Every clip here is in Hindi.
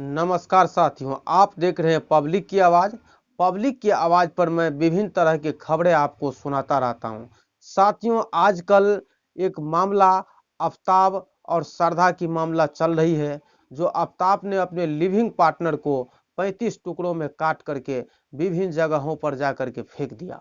नमस्कार साथियों, आप देख रहे हैं पब्लिक की आवाज़। पब्लिक की आवाज़ पर मैं विभिन्न तरह की खबरें आपको सुनाता रहता हूं। साथियों, आजकल एक मामला आफ्ताब और श्रद्धा की मामला चल रही है। जो आफ्ताब ने अपने लिविंग पार्टनर को 35 टुकड़ों में काट करके विभिन्न जगहों पर जा करके फेंक दिया।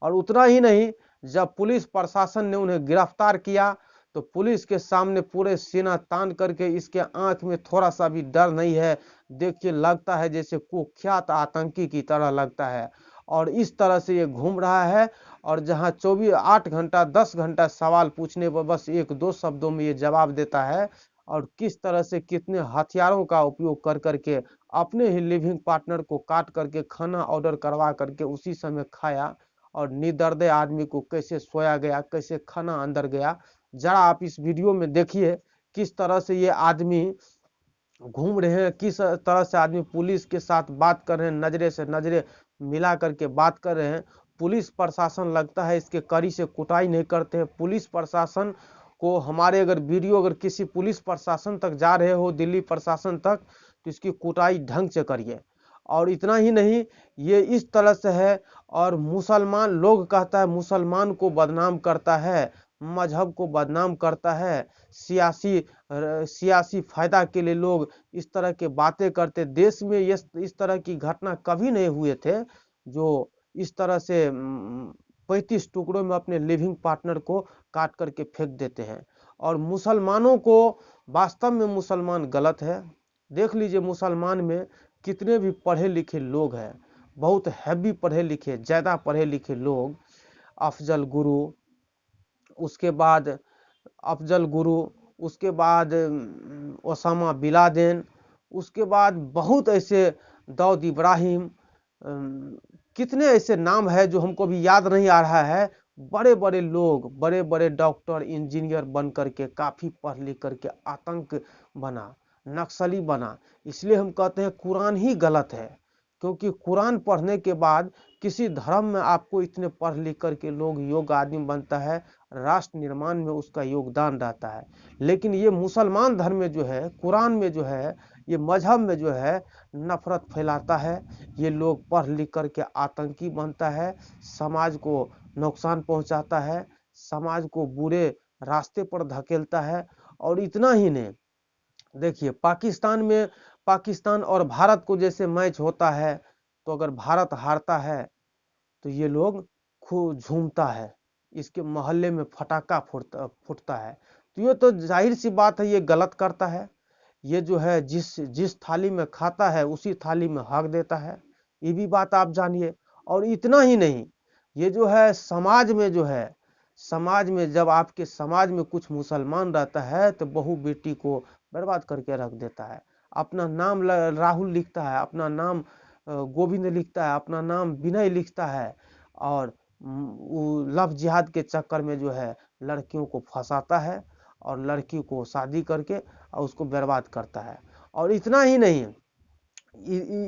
और उतना ही नहीं, जब पुलिस प्रशासन ने उन्हें गिरफ्तार किया तो पुलिस के सामने पूरे सीना तान करके इसके आंख में थोड़ा सा भी डर नहीं है। देखिए, लगता है जैसे कुख्यात आतंकी की तरह लगता है। और इस तरह से ये घूम रहा है। और जहां 24 8 घंटा 10 घंटा सवाल पूछने पर बस एक दो शब्दों में ये जवाब देता है। और किस तरह से कितने हथियारों का उपयोग कर करके अपने ही लिविंग पार्टनर को काट करके खाना ऑर्डर करवा करके उसी समय खाया। और निदर्द आदमी को कैसे सोया गया, कैसे खाना अंदर गया, जरा आप इस वीडियो में देखिए। किस तरह से ये आदमी घूम रहे हैं, किस तरह से आदमी पुलिस के साथ बात कर रहे हैं, नजरे से नजरे मिला करके बात कर रहे हैं। पुलिस प्रशासन लगता है इसके कड़ी से कुटाई नहीं करते हैं। पुलिस प्रशासन को हमारे अगर वीडियो अगर किसी पुलिस प्रशासन तक जा रहे हो, दिल्ली प्रशासन तक, तो इसकी कुटाई ढंग से करिए। और इतना ही नहीं, ये इस तरह से है। और मुसलमान लोग कहता है, मुसलमान को बदनाम करता है, मजहब को बदनाम करता है। सियासी फायदा के लिए लोग इस तरह के बातें करते। देश में ये इस तरह की घटना कभी नहीं हुए थे जो इस तरह से 35 टुकड़ों में अपने लिविंग पार्टनर को काट करके फेंक देते हैं। और मुसलमानों को, वास्तव में मुसलमान गलत है। देख लीजिए, मुसलमान में कितने भी पढ़े लिखे लोग हैं, बहुत हैवी पढ़े लिखे, ज़्यादा पढ़े लिखे लोग। अफजल गुरु, उसके बाद अफजल गुरु, उसके बाद ओसामा बिलादेन, उसके बाद बहुत ऐसे दाऊद इब्राहिम, कितने ऐसे नाम है जो हमको भी याद नहीं आ रहा है। बड़े बड़े लोग, बड़े बड़े डॉक्टर इंजीनियर बन करके, काफ़ी पढ़ लिख करके आतंक बना, नक्सली बना। इसलिए हम कहते हैं कुरान ही गलत है। क्योंकि कुरान पढ़ने के बाद किसी धर्म में आपको इतने पढ़ लिख करके लोग योग्य आदमी बनता है, राष्ट्र निर्माण में उसका योगदान रहता है। लेकिन ये मुसलमान धर्म में जो है, कुरान में जो है, ये मजहब में जो है, नफरत फैलाता है। ये लोग पढ़ लिख करके आतंकी बनता है, समाज को नुकसान पहुंचाता है, समाज को बुरे रास्ते पर धकेलता है। और इतना ही नहीं, देखिए पाकिस्तान में, पाकिस्तान और भारत को जैसे मैच होता है, तो अगर भारत हारता है तो ये लोग खूब झूमता है, इसके मोहल्ले में फटाका फूटता है। तो ये तो जाहिर सी बात है, ये गलत करता है। ये जो है, जिस जिस थाली में खाता है उसी थाली में हक देता है। ये भी बात आप जानिए। और इतना ही नहीं, ये जो है समाज में जो है, समाज में जब आपके समाज में कुछ मुसलमान रहता है तो बहू बेटी को बर्बाद करके रख देता है। अपना नाम राहुल लिखता है, अपना नाम गोविंद लिखता है, अपना नाम विनय लिखता है। और वो लव जिहाद के चक्कर में जो है लड़कियों को फंसाता है और लड़की को शादी करके और उसको बर्बाद करता है। और इतना ही नहीं,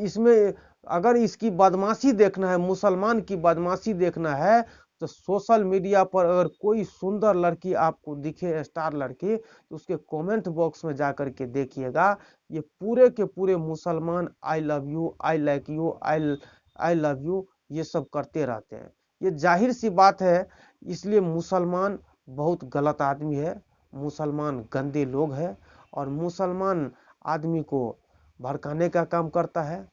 इसमें अगर इसकी बदमाशी देखना है, मुसलमान की बदमाशी देखना है, तो सोशल मीडिया पर अगर कोई सुंदर लड़की आपको दिखे, स्टार लड़की, तो उसके कमेंट बॉक्स में जा कर के देखिएगा, ये पूरे के पूरे मुसलमान I love you, I like you, I love you, ये सब करते रहते हैं। ये जाहिर सी बात है। इसलिए मुसलमान बहुत गलत आदमी है, मुसलमान गंदे लोग हैं। और मुसलमान आदमी को भड़काने का काम करता है,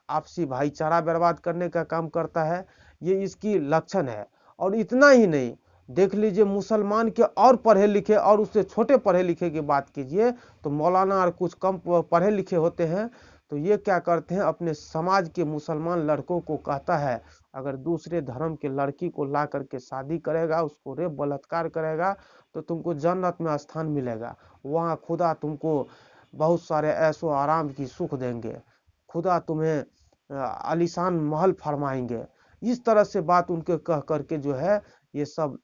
आपसी भाईचारा बर्बाद करने का काम करता है। ये इसकी लक्षण है। और इतना ही नहीं, देख लीजिए मुसलमान के और पढ़े लिखे और उससे छोटे पढ़े लिखे की बात कीजिए तो मौलाना और कुछ कम पढ़े लिखे होते हैं, तो ये क्या करते हैं, अपने समाज के मुसलमान लड़कों को कहता है, अगर दूसरे धर्म के लड़की को ला करके शादी करेगा, उसको रेप बलात्कार करेगा, तो तुमको जन्नत में स्थान मिलेगा, वहाँ खुदा तुमको बहुत सारे ऐशो आराम की सुख देंगे, खुदा तुम्हें आलीशान महल फरमाएंगे। इस तरह से बात उनके कह करके जो है ये सब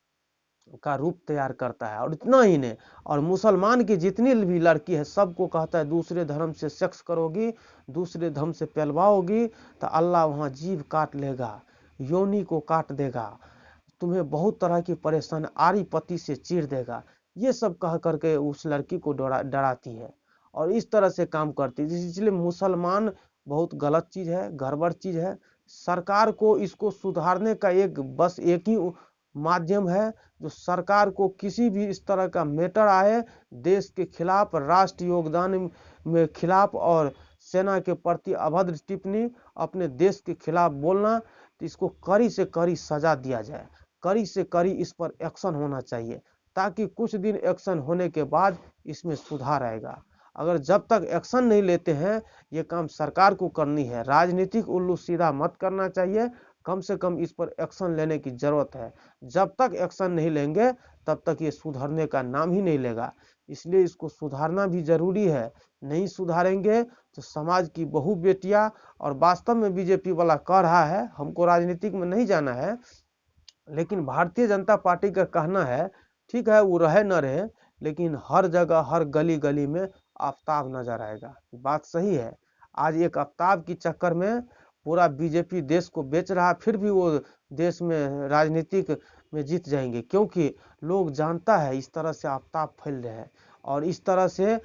का रूप तैयार करता है। और इतना ही नहीं, और मुसलमान की जितनी भी लड़की है सबको कहता है, दूसरे धर्म से सेक्स करोगी, दूसरे धर्म से पहलवाओगी, तो अल्लाह वहाँ जीभ काट लेगा, योनि को काट देगा, तुम्हें बहुत तरह की परेशानी आरी पति से चीर देगा। ये सब कह करके उस लड़की को डराती है। और इस तरह से काम करती है। इसलिए मुसलमान बहुत गलत चीज है, गड़बड़ चीज है। सरकार को इसको सुधारने का बस एक ही माध्यम है, जो सरकार को किसी भी इस तरह का मैटर आए देश के खिलाफ, राष्ट्र योगदान में खिलाफ और सेना के प्रति अभद्र टिप्पणी, अपने देश के खिलाफ बोलना, तो इसको कड़ी से कड़ी सजा दिया जाए, कड़ी से कड़ी इस पर एक्शन होना चाहिए, ताकि कुछ दिन एक्शन होने के बाद इसमें सुधार आएगा। अगर जब तक एक्शन नहीं लेते हैं, ये काम सरकार को करनी है, राजनीतिक उल्लू सीधा मत करना चाहिए, कम से कम इस पर एक्शन लेने की जरूरत है। जब तक एक्शन नहीं लेंगे तब तक ये सुधरने का नाम ही नहीं लेगा। इसलिए इसको सुधारना भी जरूरी है। नहीं सुधारेंगे तो समाज की बहु बेटियां, और वास्तव में बीजेपी वाला कह रहा है, हमको राजनीतिक में नहीं जाना है, लेकिन भारतीय जनता पार्टी का कहना है, ठीक है वो रहे न रहे, लेकिन हर जगह हर गली गली में आफ्ताब नजर आएगा। बात सही है। आज एक आफ्ताब की चक्कर में पूरा बीजेपी देश को बेच रहा, फिर भी वो देश में राजनीतिक में जीत जाएंगे, क्योंकि लोग जानता है इस तरह से आफ्ताब फैल रहे हैं। और इस तरह से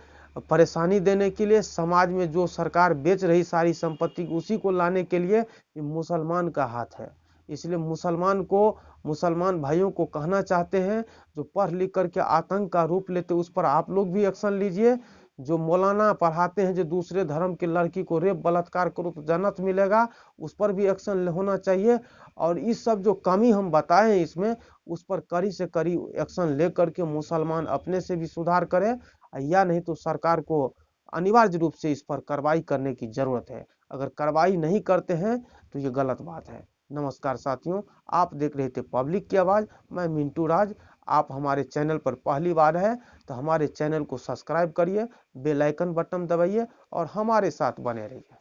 परेशानी देने के लिए समाज में जो सरकार बेच रही सारी संपत्ति, उसी को लाने के लिए ये मुसलमान का हाथ है। इसलिए मुसलमान भाइयों को कहना चाहते हैं, जो पढ़ लिख करके आतंक का रूप लेते उस पर आप लोग भी एक्शन लीजिए। जो मौलाना पढ़ाते हैं जो दूसरे धर्म की लड़की को रेप बलात्कार करो तो जन्नत मिलेगा, उस पर भी एक्शन होना चाहिए। और इस सब जो कमी हम बताए हैं इसमें, उस पर कड़ी से कड़ी एक्शन ले करके मुसलमान अपने से भी सुधार करें, या नहीं तो सरकार को अनिवार्य रूप से इस पर कार्रवाई करने की जरूरत है। अगर कार्रवाई नहीं करते हैं तो ये गलत बात है। नमस्कार साथियों, आप देख रहे थे पब्लिक की आवाज, मैं मिंटू राज। आप हमारे चैनल पर पहली बार है तो हमारे चैनल को सब्सक्राइब करिए, बेल आइकन बटन दबाइए और हमारे साथ बने रहिए।